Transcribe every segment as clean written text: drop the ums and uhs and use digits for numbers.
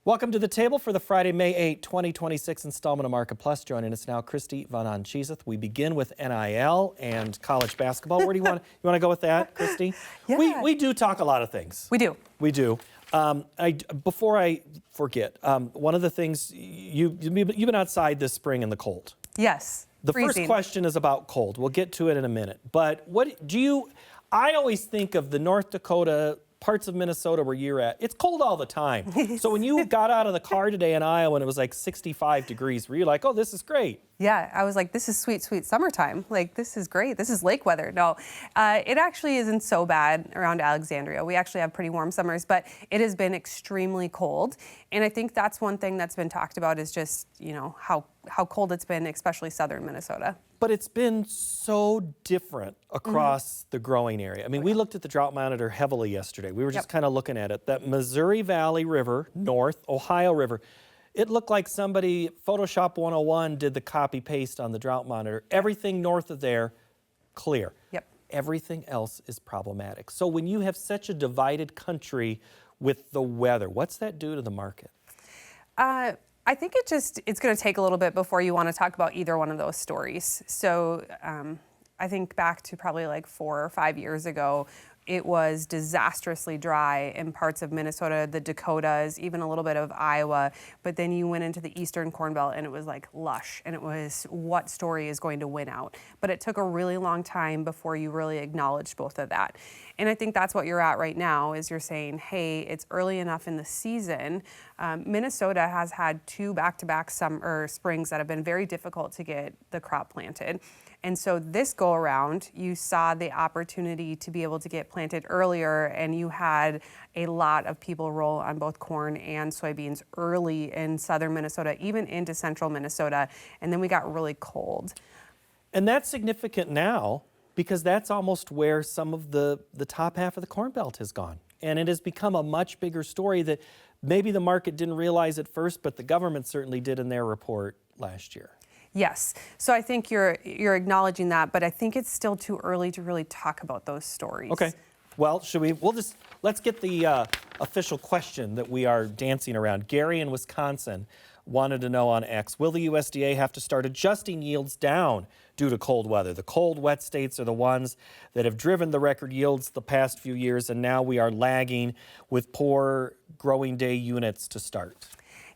Welcome to the table for the Friday, May 8, 2026 installment of Market Plus. Joining us now, Kristi Van Ahn-Kjeseth. We begin with NIL and college basketball. Where do you want to go with that, Kristi? Yeah. We do talk a lot of things. We do. We do. Before I forget, one of the things, you've been outside this spring in the cold. Yes. The freezing. first question is about cold. We'll get to it in a minute. But I always think of the North Dakota, parts of Minnesota where you're at. It's cold all the time. So when you got out of the car today in Iowa and it was like 65 degrees, were you like, oh, this is great? Yeah, I was like, this is sweet, sweet summertime. Like, this is great. This is lake weather. No, it actually isn't so bad around Alexandria. We actually have pretty warm summers, but it has been extremely cold. And I think that's one thing that's been talked about is just, how cold it's been, especially southern Minnesota. But it's been so different across the growing area. I mean, we looked at the drought monitor heavily yesterday. We were just kind of looking at it. That Missouri Valley River, north, Ohio River, it looked like somebody, Photoshop 101, did the copy paste on the drought monitor. Everything north of there, clear. Yep. Everything else is problematic. So when you have such a divided country with the weather, what's that do to the market? I think it's going to take a little bit before you want to talk about either one of those stories. So I think back to probably like 4 or 5 years ago, it was disastrously dry in parts of Minnesota, the Dakotas, even a little bit of Iowa. But then you went into the Eastern Corn Belt and it was like lush. And it was what story is going to win out. But it took a really long time before you really acknowledged both of that. And I think that's what you're at right now is you're saying, hey, it's early enough in the season. Minnesota has had 2 back-to-back springs that have been very difficult to get the crop planted. And so this go around, you saw the opportunity to be able to get planted earlier, and you had a lot of people roll on both corn and soybeans early in southern Minnesota, even into central Minnesota, and then we got really cold. And that's significant now because that's almost where some of the top half of the Corn Belt has gone. And it has become a much bigger story that maybe the market didn't realize at first, but the government certainly did in their report last year. Yes. So I think you're acknowledging that, but I think it's still too early to really talk about those stories. Okay. Well, let's get the official question that we are dancing around. Gary in Wisconsin wanted to know on X, will the USDA have to start adjusting yields down due to cold weather? The cold, wet states are the ones that have driven the record yields the past few years, and now we are lagging with poor growing day units to start.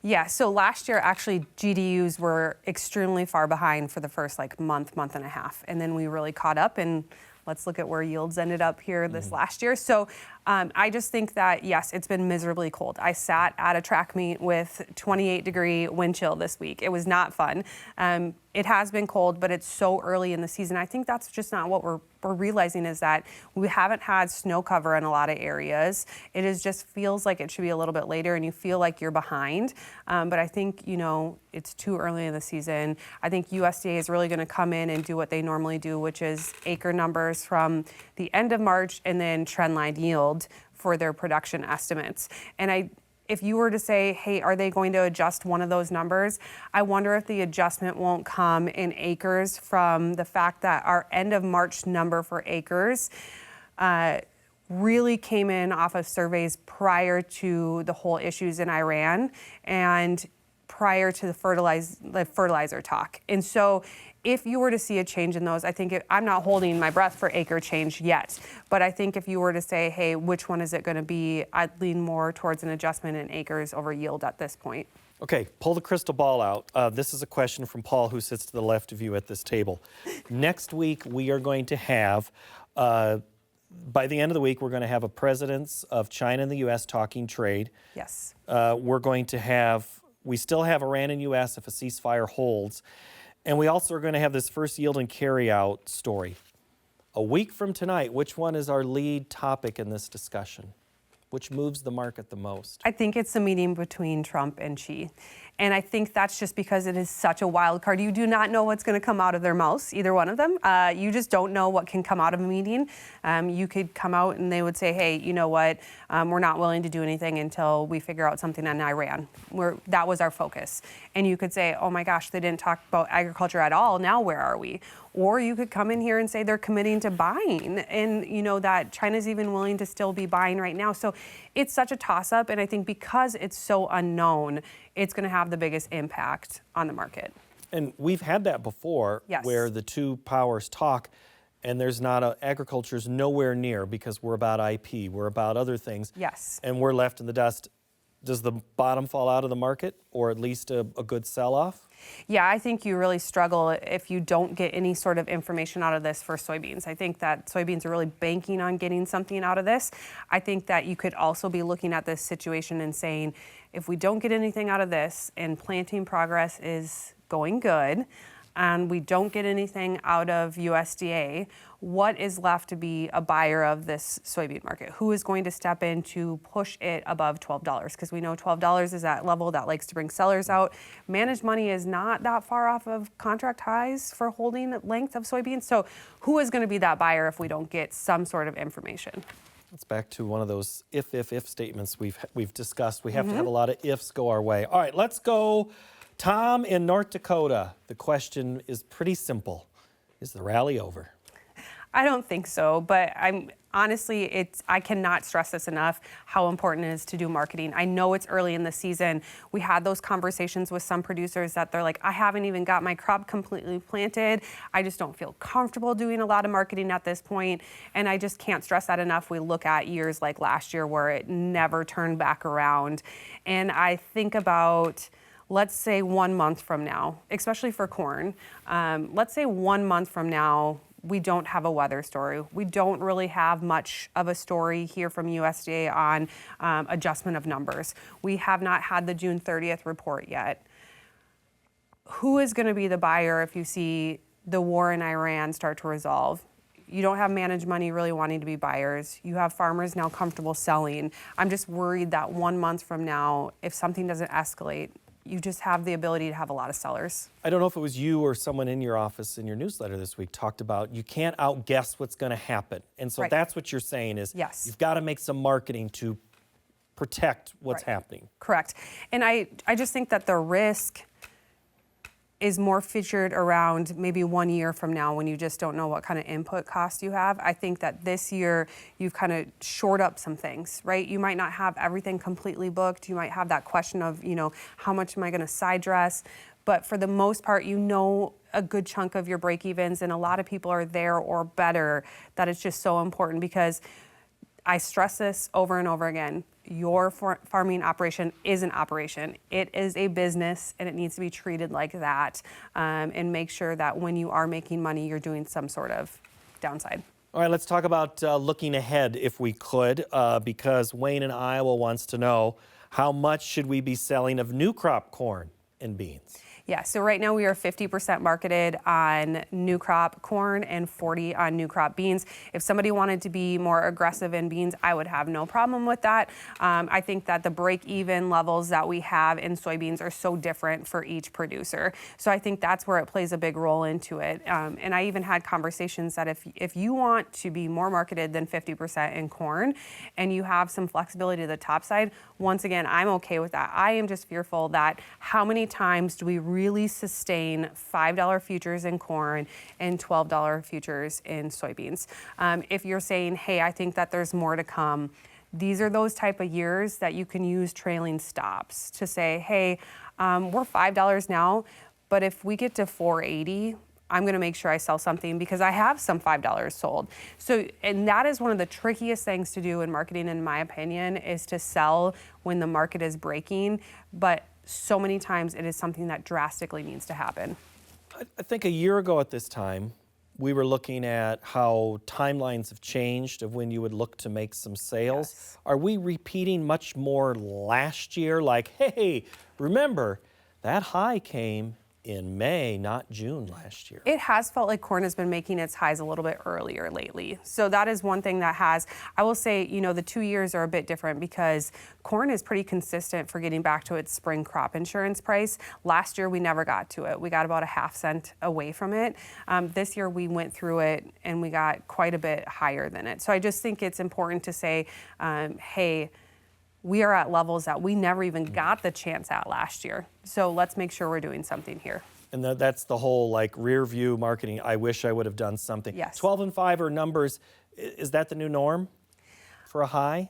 Yeah, so last year, actually, GDUs were extremely far behind for the first month and a half. And then we really caught up, and let's look at where yields ended up here this last year. So I just think that, yes, it's been miserably cold. I sat at a track meet with 28-degree wind chill this week. It was not fun. It has been cold, but it's so early in the season. I think that's just not what we're realizing is that we haven't had snow cover in a lot of areas. It just feels like it should be a little bit later and you feel like you're behind. But I think, it's too early in the season. I think USDA is really going to come in and do what they normally do, which is acre numbers from the end of March and then trend line yield for their production estimates. And if you were to say, hey, are they going to adjust one of those numbers? I wonder if the adjustment won't come in acres from the fact that our end of March number for acres really came in off of surveys prior to the whole issues in Iran and prior to the fertilizer talk. And so if you were to see a change in those, I think I'm not holding my breath for acre change yet, but I think if you were to say, hey, which one is it going to be, I'd lean more towards an adjustment in acres over yield at this point. Okay, pull the crystal ball out. This is a question from Paul, who sits to the left of you at this table. Next week, we are going to have, by the end of the week, we're going to have a presidents of China and the U.S. talking trade. Yes. We still have Iran and U.S. if a ceasefire holds. And we also are going to have this first yield and carry-out story. A week from tonight, which one is our lead topic in this discussion? Which moves the market the most? I think it's the meeting between Trump and Xi. And I think that's just because it is such a wild card. You do not know what's going to come out of their mouths, either one of them. You just don't know what can come out of a meeting. You could come out and they would say, hey, you know what? We're not willing to do anything until we figure out something on Iran. That was our focus. And you could say, oh my gosh, they didn't talk about agriculture at all. Now where are we? or you could come in here and say they're committing to buying, and that China's even willing to still be buying right now. So it's such a toss-up, and I think because it's so unknown, it's going to have the biggest impact on the market. And we've had that before, Yes. where the two powers talk, and there's not agriculture's nowhere near, because we're about IP, we're about other things. Yes. And we're left in the dust. Does the bottom fall out of the market, or at least a good sell-off? Yeah, I think you really struggle if you don't get any sort of information out of this for soybeans. I think that soybeans are really banking on getting something out of this. I think that you could also be looking at this situation and saying, if we don't get anything out of this and planting progress is going good, and we don't get anything out of USDA, what is left to be a buyer of this soybean market? Who is going to step in to push it above $12? Because we know $12 is that level that likes to bring sellers out. Managed money is not that far off of contract highs for holding length of soybeans. So who is going to be that buyer if we don't get some sort of information? It's back to one of those if statements we've discussed. We have to have a lot of ifs go our way. All right, let's go. Tom in North Dakota. The question is pretty simple. Is the rally over? I don't think so, but I cannot stress this enough, how important it is to do marketing. I know it's early in the season. We had those conversations with some producers that they're like, I haven't even got my crop completely planted. I just don't feel comfortable doing a lot of marketing at this point. And I just can't stress that enough. We look at years like last year where it never turned back around. And I think about, let's say 1 month from now, especially for corn, let's say 1 month from now, we don't have a weather story. We don't really have much of a story here from USDA on adjustment of numbers. We have not had the June 30th report yet. Who is going to be the buyer if you see the war in Iran start to resolve? You don't have managed money really wanting to be buyers. You have farmers now comfortable selling. I'm just worried that 1 month from now, if something doesn't escalate, you just have the ability to have a lot of sellers. I don't know if it was you or someone in your office in your newsletter this week talked about you can't outguess what's going to happen. And so Right. That's what you're saying is Yes. You've got to make some marketing to protect what's Right. happening. Correct. And I just think that the risk is more featured around maybe 1 year from now when you just don't know what kind of input cost you have. I think that this year you've kind of shored up some things, right? You might not have everything completely booked. You might have that question of, how much am I going to side dress? But for the most part, a good chunk of your break evens, and a lot of people are there or better. That it's just so important, because I stress this over and over again. Your farming operation is an operation. It is a business, and it needs to be treated like that, and make sure that when you are making money, you're doing some sort of downside. All right, let's talk about looking ahead, if we could, because Wayne in Iowa wants to know, how much should we be selling of new crop corn and beans? Yeah, so right now we are 50% marketed on new crop corn and 40 on new crop beans. If somebody wanted to be more aggressive in beans, I would have no problem with that. I think that the break-even levels that we have in soybeans are so different for each producer. So I think that's where it plays a big role into it. And I even had conversations that if you want to be more marketed than 50% in corn and you have some flexibility to the top side, once again, I'm okay with that. I am just fearful that how many times do we really sustain $5 futures in corn and $12 futures in soybeans? If you're saying, hey, I think that there's more to come, these are those type of years that you can use trailing stops to say, hey, we're $5 now, but if we get to $4.80, I'm going to make sure I sell something because I have some $5 sold. So, and that is one of the trickiest things to do in marketing, in my opinion, is to sell when the market is breaking. But so many times it is something that drastically needs to happen. I think a year ago at this time, we were looking at how timelines have changed of when you would look to make some sales. Yes. Are we repeating much more last year? Like, hey, remember, that high came in May, not June last year. It has felt like corn has been making its highs a little bit earlier lately. So that is one thing that has, I will say, the 2 years are a bit different because corn is pretty consistent for getting back to its spring crop insurance price. Last year, we never got to it. We got about a half cent away from it. This year, we went through it and we got quite a bit higher than it. So I just think it's important to say, hey, we are at levels that we never even got the chance at last year. So let's make sure we're doing something here. And that's the whole like rear view marketing. I wish I would have done something. Yes. 12 and 5 are numbers. Is that the new norm for a high?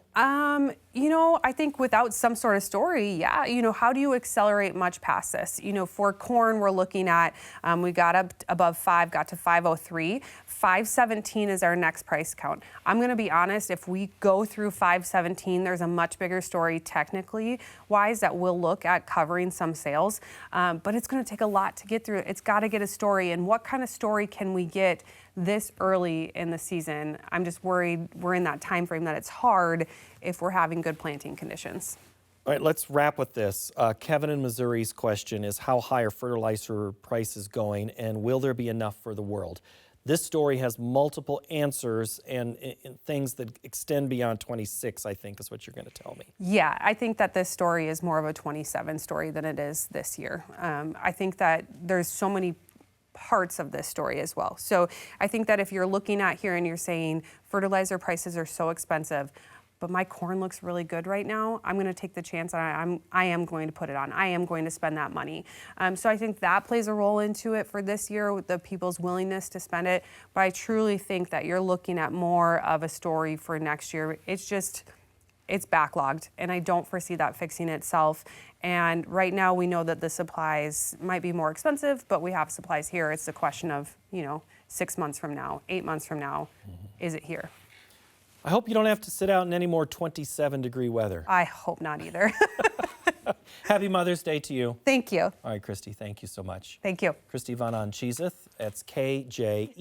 You know, I think without some sort of story, yeah, you know, how do you accelerate much past this? You know, for corn, we're looking at, we got up above 5, got to 503. 517 is our next price count. I'm going to be honest, if we go through 517, there's a much bigger story technically wise that we'll look at covering some sales, but it's going to take a lot to get through. It's got to get a story, and what kind of story can we get this early in the season? I'm just worried we're in that time frame that it's hard if we're having good planting conditions. All right, let's wrap with this. Kevin in Missouri's question is, how high are fertilizer prices going, and will there be enough for the world? This story has multiple answers and things that extend beyond 26, I think, is what you're going to tell me. Yeah, I think that this story is more of a 27 story than it is this year. I think that there's so many parts of this story as well. So I think that if you're looking at here and you're saying fertilizer prices are so expensive, but my corn looks really good right now, I'm going to take the chance and I am going to put it on. I am going to spend that money. So I think that plays a role into it for this year with the people's willingness to spend it. But I truly think that you're looking at more of a story for next year. It's backlogged, and I don't foresee that fixing itself. And right now we know that the supplies might be more expensive, but we have supplies here. It's a question of, 6 months from now, 8 months from now, is it here? I hope you don't have to sit out in any more 27-degree weather. I hope not either. Happy Mother's Day to you. Thank you. All right, Kristi, thank you so much. Thank you. Kristi Van Ahn-Kjeseth, that's Kjeseth.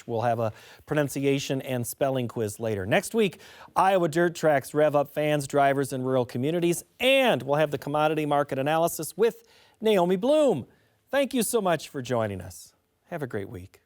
We'll have a pronunciation and spelling quiz later. Next week, Iowa Dirt Tracks rev up fans, drivers, and rural communities, and we'll have the commodity market analysis with Naomi Bloom. Thank you so much for joining us. Have a great week.